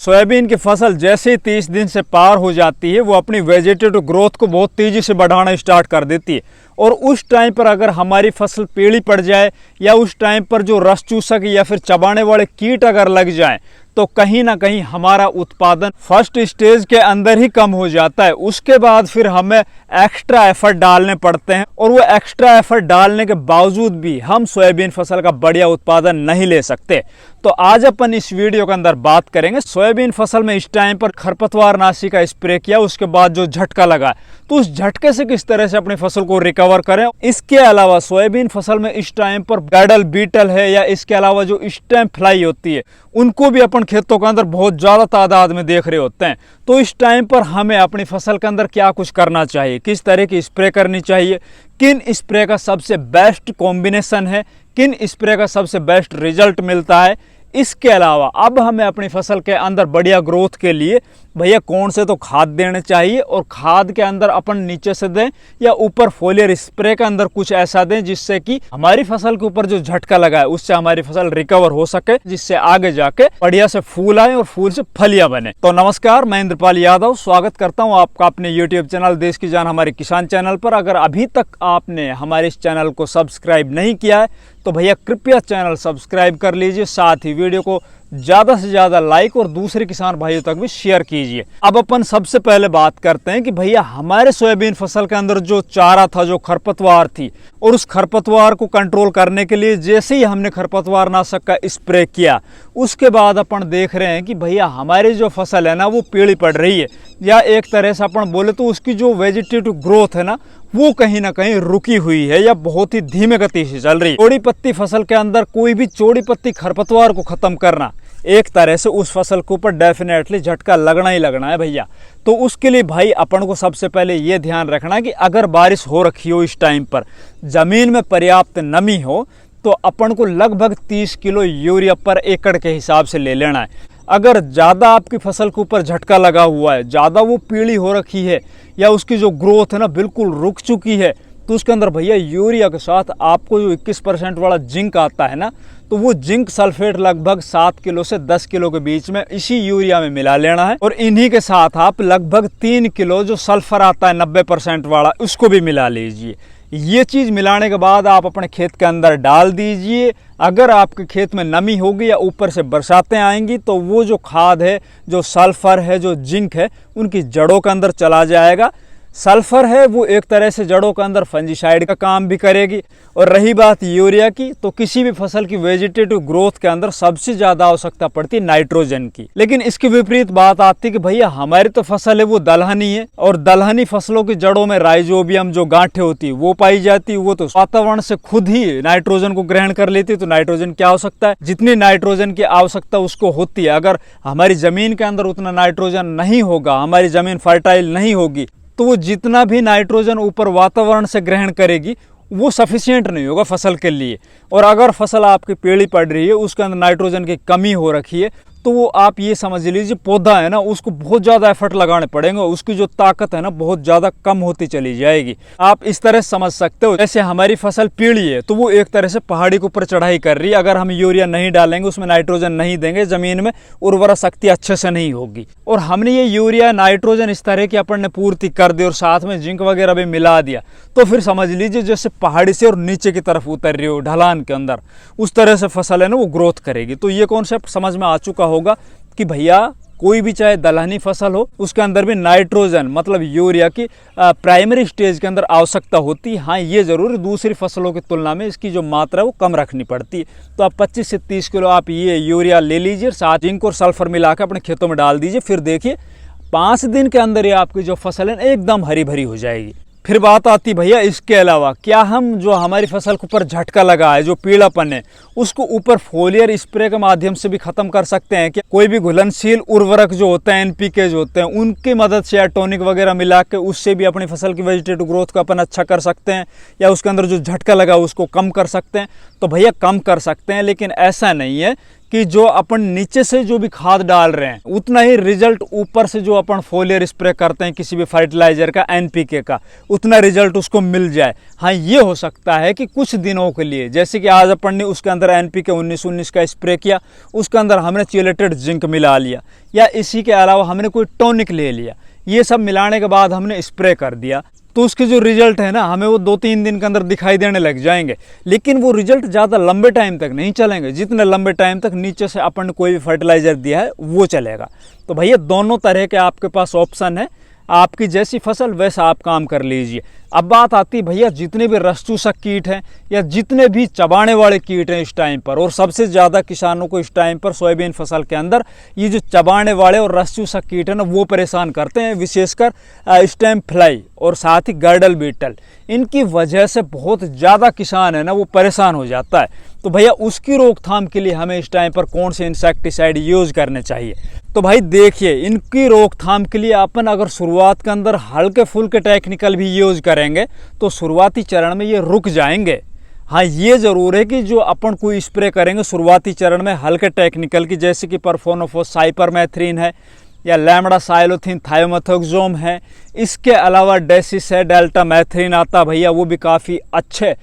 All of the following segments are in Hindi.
सोयाबीन की फसल जैसे ही 30 दिन से पार हो जाती है वो अपनी वेजिटेटिव ग्रोथ को बहुत तेज़ी से बढ़ाना स्टार्ट कर देती है। और उस टाइम पर अगर हमारी फसल पीली पड़ जाए या उस टाइम पर जो रस चूसक या फिर चबाने वाले कीट अगर लग जाएं तो कहीं ना कहीं हमारा उत्पादन फर्स्ट स्टेज के अंदर ही कम हो जाता है। उसके बाद फिर हमें एक्स्ट्रा एफर्ट डालने पड़ते हैं और वो एक्स्ट्रा एफर्ट डालने के बावजूद भी हम सोयाबीन फसल का बढ़िया उत्पादन नहीं ले सकते। तो आज अपन इस वीडियो के अंदर बात करेंगे सोयाबीन फसल में इस टाइम पर खरपतवार नाशी का स्प्रे किया, उसके बाद जो झटका लगा तो उस झटके से किस तरह से अपनी फसल को रिकवर करें। इसके अलावा सोयाबीन फसल में इस टाइम पर गैडल बीटल है या इसके अलावा जो स्टेम फ्लाई होती है उनको भी अपन खेतों के अंदर बहुत ज़्यादा तादाद में देख रहे होते हैं। तो इस टाइम पर हमें अपनी फसल के अंदर क्या कुछ करना चाहिए, किस तरह की स्प्रे करनी चाहिए, किन स्प्रे का सबसे बेस्ट कॉम्बिनेशन है, किन स्प्रे का सबसे बेस्ट रिजल्ट मिलता है। इसके अलावा अब हमें अपनी फसल के अंदर बढ़िया ग्रोथ के लिए भैया कौन से तो खाद देने चाहिए और खाद के अंदर अपन नीचे से दें या ऊपर फोलियर स्प्रे के अंदर कुछ ऐसा दें जिससे कि हमारी फसल के ऊपर जो झटका लगा है उससे हमारी फसल रिकवर हो सके, जिससे आगे जाके बढ़िया से फूल आए और फूल से फलियां बने। तो नमस्कार, मैं इंद्रपाल यादव स्वागत करता हूं आपका अपने यूट्यूब चैनल देश की जान हमारे किसान चैनल पर। अगर अभी तक आपने हमारे इस चैनल को सब्सक्राइब नहीं किया है तो भैया कृपया चैनल सब्सक्राइब कर लीजिए, साथ ही वीडियो को ज़्यादा से ज़्यादा लाइक और दूसरे किसान भाइयों तक भी शेयर कीजिए। अब अपन सबसे पहले बात करते हैं कि भैया हमारे सोयाबीन फसल के अंदर जो चारा था, जो खरपतवार थी, और उस खरपतवार को कंट्रोल करने के लिए जैसे ही हमने खरपतवार नाशक का स्प्रे किया उसके बाद अपन देख रहे हैं कि भैया हमारी जो फसल है ना वो पीली पड़ रही है, या एक तरह से अपन बोले तो उसकी जो वेजिटेटिव ग्रोथ है ना वो कहीं ना कहीं रुकी हुई है या बहुत ही धीमे गति से चल रही है। चौड़ी पत्ती फसल के अंदर कोई भी चौड़ी पत्ती खरपतवार को खत्म करना एक तरह से उस फसल के ऊपर डेफिनेटली झटका लगना ही लगना है भैया। तो उसके लिए भाई अपन को सबसे पहले ये ध्यान रखना कि अगर बारिश हो रखी हो, इस टाइम पर जमीन में पर्याप्त नमी हो तो अपन को लगभग 30 किलो यूरिया पर एकड़ के हिसाब से ले लेना है। अगर ज़्यादा आपकी फसल के ऊपर झटका लगा हुआ है, ज़्यादा वो पीली हो रखी है या उसकी जो ग्रोथ है ना बिल्कुल रुक चुकी है, तो उसके अंदर भैया यूरिया के साथ आपको जो 21% वाला जिंक आता है ना, तो वो जिंक सल्फेट लगभग 7 किलो से 10 किलो के बीच में इसी यूरिया में मिला लेना है। और इन्हीं के साथ आप लगभग 3 किलो जो सल्फर आता है 90% वाला उसको भी मिला लीजिए। ये चीज़ मिलाने के बाद आप अपने खेत के अंदर डाल दीजिए। अगर आपके खेत में नमी होगी या ऊपर से बरसातें आएंगी तो वो जो खाद है, जो सल्फर है, जो जिंक है, उनकी जड़ों के अंदर चला जाएगा। सल्फर है वो एक तरह से जड़ों के अंदर फंजीसाइड का काम भी करेगी। और रही बात यूरिया की, तो किसी भी फसल की वेजिटेटिव ग्रोथ के अंदर सबसे ज़्यादा आवश्यकता पड़ती है नाइट्रोजन की। लेकिन इसके विपरीत बात आती है कि भैया हमारी तो फसल है वो दलहनी है, और दलहनी फसलों की जड़ों में राइजोबियम जो गांठें होती है वो पाई जाती है। वो तो वातावरण से खुद ही नाइट्रोजन को ग्रहण कर लेती है। तो नाइट्रोजन की आवश्यकता है, जितनी नाइट्रोजन की आवश्यकता उसको होती है। अगर हमारी ज़मीन के अंदर उतना नाइट्रोजन नहीं होगा, हमारी ज़मीन फर्टाइल नहीं होगी, तो वो जितना भी नाइट्रोजन ऊपर वातावरण से ग्रहण करेगी वो सफिशिएंट नहीं होगा फसल के लिए। और अगर फसल आपकी पीली पड़ रही है, उसके अंदर नाइट्रोजन की कमी हो रखी है, तो वो आप ये समझ लीजिए पौधा है ना उसको बहुत ज़्यादा एफर्ट लगाने पड़ेंगे, उसकी जो ताकत है ना बहुत ज़्यादा कम होती चली जाएगी। आप इस तरह समझ सकते हो जैसे हमारी फसल पीली है तो वो एक तरह से पहाड़ी के ऊपर चढ़ाई कर रही है। अगर हम यूरिया नहीं डालेंगे, उसमें नाइट्रोजन नहीं देंगे, ज़मीन में उर्वरा शक्ति अच्छे से नहीं होगी। और हमने ये यूरिया नाइट्रोजन इस तरह की अपन ने पूर्ति कर दी और साथ में जिंक वगैरह भी मिला दिया, तो फिर समझ लीजिए जैसे पहाड़ी से और नीचे की तरफ उतर रही हो ढलान के अंदर, उस तरह से फसल है ना वो ग्रोथ करेगी। तो ये कॉन्सेप्ट समझ में आ चुका होगा कि भैया कोई भी चाहे दलहनी फसल हो उसके अंदर भी नाइट्रोजन मतलब यूरिया की प्राइमरी स्टेज के अंदर आवश्यकता होती है। हाँ, ये ज़रूर दूसरी फसलों की तुलना में इसकी जो मात्रा है वो कम रखनी पड़ती है। तो आप 25 से 30 किलो आप ये यूरिया ले लीजिए, साथ जिंक और सल्फर मिला के अपने खेतों में डाल दीजिए। फिर देखिए 5 दिन के अंदर ये आपकी जो फसल है एकदम हरी भरी हो जाएगी। फिर बात आती भैया इसके अलावा क्या हम जो हमारी फसल के ऊपर झटका लगा है, जो पीलापन है, उसको ऊपर फोलियर स्प्रे के माध्यम से भी खत्म कर सकते हैं कि कोई भी घुलनशील उर्वरक जो होते हैं, एनपीके जो होते हैं, उनकी मदद से या टॉनिक वगैरह मिला के उससे भी अपनी फसल की वेजिटेटिव ग्रोथ को अपन अच्छा कर सकते हैं, या उसके अंदर जो झटका लगा उसको कम कर सकते हैं। तो भैया कम कर सकते हैं, लेकिन ऐसा नहीं है कि जो अपन नीचे से जो भी खाद डाल रहे हैं उतना ही रिजल्ट ऊपर से जो अपन फोलियर स्प्रे करते हैं किसी भी फर्टिलाइजर का, एनपीके का, उतना रिजल्ट उसको मिल जाए। हाँ, ये हो सकता है कि कुछ दिनों के लिए, जैसे कि आज अपन ने उसके अंदर एनपीके 19-19 का स्प्रे किया, उसके अंदर हमने चेलेटेड जिंक मिला लिया, या इसी के अलावा हमने कोई टॉनिक ले लिया, ये सब मिलाने के बाद हमने स्प्रे कर दिया, तो उसके जो रिजल्ट है ना, हमें वो 2-3 दिन के अंदर दिखाई देने लग जाएंगे, लेकिन वो रिजल्ट ज़्यादा लंबे टाइम तक नहीं चलेंगे, जितने लंबे टाइम तक नीचे से अपन ने कोई भी फर्टिलाइजर दिया है वो चलेगा। तो भैया दोनों तरह के आपके पास ऑप्शन है, आपकी जैसी फसल वैसा आप काम कर लीजिए। अब बात आती है भैया जितने भी रस चूसक कीट हैं या जितने भी चबाने वाले कीट हैं इस टाइम पर, और सबसे ज़्यादा किसानों को इस टाइम पर सोयाबीन फसल के अंदर ये जो चबाने वाले और रस चूसक कीट है ना वो परेशान करते हैं, विशेषकर स्टेम फ्लाई और साथ ही गर्डल बीटल। इनकी वजह से बहुत ज़्यादा किसान है ना वो परेशान हो जाता है। तो भैया उसकी रोकथाम के लिए हमें इस टाइम पर कौन से इंसेक्टिसाइड यूज़ करने चाहिए? तो भाई देखिए, इनकी रोकथाम के लिए अपन अगर शुरुआत के अंदर हल्के फुल्के टेक्निकल भी यूज़ करेंगे तो शुरुआती चरण में ये रुक जाएंगे। हाँ, ये ज़रूर है कि जो अपन कोई स्प्रे करेंगे शुरुआती चरण में हल्के टेक्निकल की, जैसे कि परफोनोफोस साइपरमेथ्रिन है या लैम्बडा साइलोथिन थायोमेथोक्सोम है, इसके अलावा डेसिस है, डेल्टा मैथ्रिन आता भैया, वो भी काफ़ी अच्छे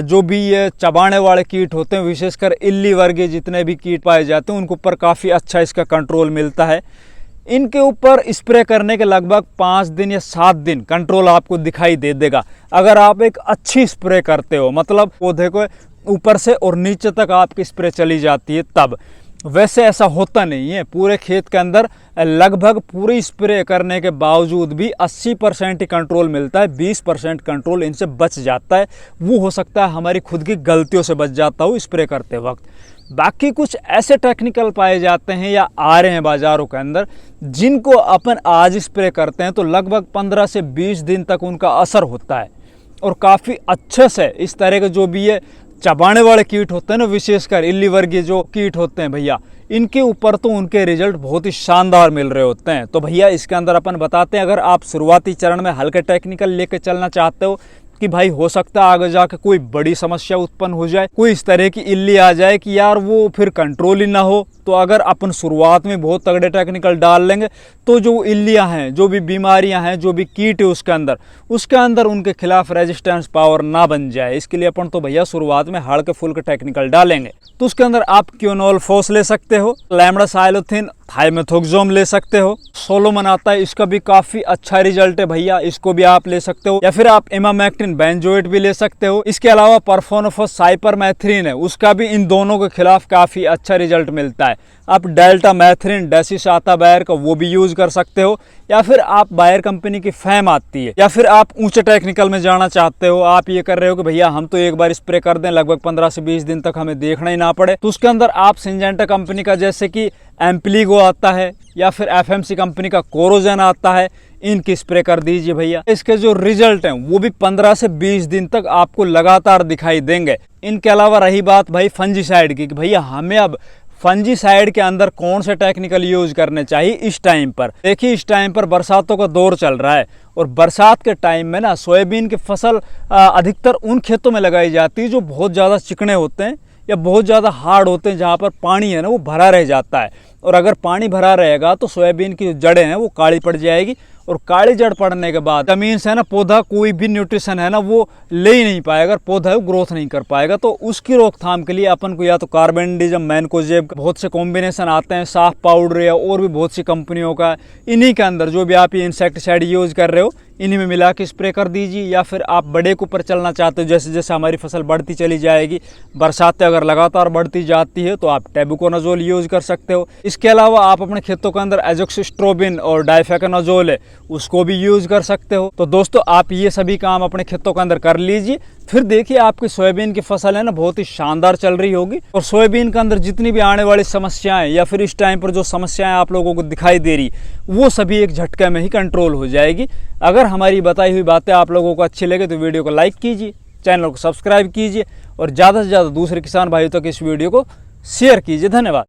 जो भी ये चबाने वाले कीट होते हैं, विशेषकर इल्ली वर्गीय जितने भी कीट पाए जाते हैं उनके ऊपर काफ़ी अच्छा इसका कंट्रोल मिलता है। इनके ऊपर स्प्रे करने के लगभग 5 दिन या 7 दिन कंट्रोल आपको दिखाई दे देगा, अगर आप एक अच्छी स्प्रे करते हो, मतलब पौधे को ऊपर से और नीचे तक आपकी स्प्रे चली जाती है तब। वैसे ऐसा होता नहीं है, पूरे खेत के अंदर लगभग पूरी स्प्रे करने के बावजूद भी 80% ही कंट्रोल मिलता है, 20% कंट्रोल इनसे बच जाता है। वो हो सकता है हमारी खुद की गलतियों से बच जाता हो स्प्रे करते वक्त। बाकी कुछ ऐसे टेक्निकल पाए जाते हैं या आ रहे हैं बाज़ारों के अंदर, जिनको अपन आज स्प्रे करते हैं तो लगभग 15 से 20 दिन तक उनका असर होता है, और काफ़ी अच्छे से इस तरह के जो भी ये चबाने वाले कीट होते हैं ना, विशेषकर इल्ली वर्गीय जो कीट होते हैं भैया, इनके ऊपर तो उनके रिजल्ट बहुत ही शानदार मिल रहे होते हैं। तो भैया इसके अंदर अपन बताते हैं, अगर आप शुरुआती चरण में हल्के टेक्निकल लेके चलना चाहते हो कि भाई हो सकता है आगे जाके कोई बड़ी समस्या उत्पन्न हो जाए, कोई इस तरह की इल्ली आ जाए कि यार वो फिर कंट्रोल ही ना हो, तो अगर अपन शुरुआत में बहुत तगड़े टेक्निकल डाल लेंगे तो जो इल्लियां हैं, जो भी बीमारियां हैं, जो भी कीट है उसके अंदर उनके खिलाफ रेजिस्टेंस पावर ना बन जाए, इसके लिए अपन तो भैया शुरुआत में हल्के फुल्के टेक्निकल डालेंगे। तो उसके अंदर आप क्योनोल्फोस ले सकते हो, लैम्बडा साइलोथिन थाइमेथोक्सोम ले सकते हो, सोलोमन आता है, इसका भी काफ़ी अच्छा रिजल्ट है भैया, इसको भी आप ले सकते हो, या फिर आप इमामेक्टिन बेंजोएट भी ले सकते हो। इसके अलावा परफोनोफोस साइपरमेथ्रिन है, उसका भी इन दोनों के खिलाफ काफ़ी अच्छा रिजल्ट मिलता है। आप डेल्टा मैथ्रिन डेसिस आता बायर का वो भी यूज़ कर सकते हो, या फिर आप बायर कंपनी की फैम आती है, या फिर आप ऊंचे टेक्निकल में जाना चाहते हो, आप ये कर रहे हो कि भैया हम तो एक बार स्प्रे कर दें, लगभग 15 से 20 दिन तक हमें देखना ही ना पड़े, तो उसके अंदर आप सिंजेंटा कंपनी का जैसे कि एम्प्लीगो आता है या फिर एफएमसी कंपनी का कोरोजन आता है, इनकी स्प्रे कर दीजिए भैया। इसके जो रिजल्ट हैं वो भी 15 से 20 दिन तक आपको लगातार दिखाई देंगे। इनके अलावा रही बात भाई फंजीसाइड की, कि भैया हमें अब फंजीसाइड के अंदर कौन से टेक्निकल यूज करने चाहिए इस टाइम पर। देखिए इस टाइम पर बरसातों का दौर चल रहा है, और बरसात के टाइम में ना सोयाबीन की फसल अधिकतर उन खेतों में लगाई जाती है जो बहुत ज़्यादा चिकने होते हैं या बहुत ज़्यादा हार्ड होते हैं, जहाँ पर पानी है ना वो भरा रह जाता है, और अगर पानी भरा रहेगा तो सोयाबीन की जो जड़ें हैं वो काली पड़ जाएगी, और काली जड़ पड़ने के बाद जमीन से ना पौधा कोई भी न्यूट्रिशन है ना वो ले ही नहीं पाएगा, पौधा है ग्रोथ नहीं कर पाएगा। तो उसकी रोकथाम के लिए अपन को या तो कार्बेंडिजम, मैनकोजेब, बहुत से कॉम्बिनेशन आते हैं, साफ पाउडर या और भी बहुत सी कंपनियों का, इन्हीं के अंदर जो भी आप ये इंसेक्टिसाइड यूज कर रहे हो इन्हीं में मिला के स्प्रे कर दीजिए। या फिर आप बड़े के ऊपर चलना चाहते हो, जैसे जैसे हमारी फसल बढ़ती चली जाएगी, बरसातें अगर लगातार बढ़ती जाती है तो आप टेबुकोनाजोल यूज कर सकते हो। इसके अलावा आप अपने खेतों के अंदर एजोक्सिस्ट्रोबिन और डाइफेकोनाजोल है उसको भी यूज कर सकते हो। तो दोस्तों आप ये सभी काम अपने खेतों के अंदर कर लीजिए, फिर देखिए आपकी सोयाबीन की फसल है ना बहुत ही शानदार चल रही होगी, और सोयाबीन के अंदर जितनी भी आने वाली समस्याएं या फिर इस टाइम पर जो समस्याएं आप लोगों को दिखाई दे रही वो सभी एक झटके में ही कंट्रोल हो जाएगी। अगर हमारी बताई हुई बातें आप लोगों को अच्छी लगे तो वीडियो को लाइक कीजिए, चैनल को सब्सक्राइब कीजिए, और ज़्यादा से ज़्यादा दूसरे किसान भाइयों तक इस वीडियो को शेयर कीजिए। धन्यवाद।